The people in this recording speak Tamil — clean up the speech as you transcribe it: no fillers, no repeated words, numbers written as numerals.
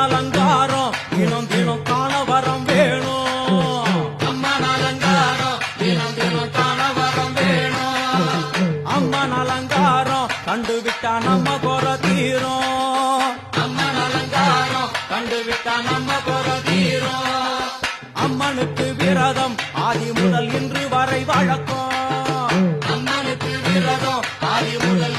அலங்காரம் தினம் தினம் காண வரம் வேணும். அம்மன் அலங்காரம் தினம் தினம் காண வரம் வேணும். அம்மன் அலங்காரம் கண்டுவிட்டா நம்ம குறை தீரும். அம்மன் அலங்காரம் கண்டுவிட்டா நம்ம குறை தீரும். அம்மனுக்கு விரதம் ஆதி முதல் இன்று வரை வழக்கம். அம்மனுக்கு விரதம் ஆதி முதல்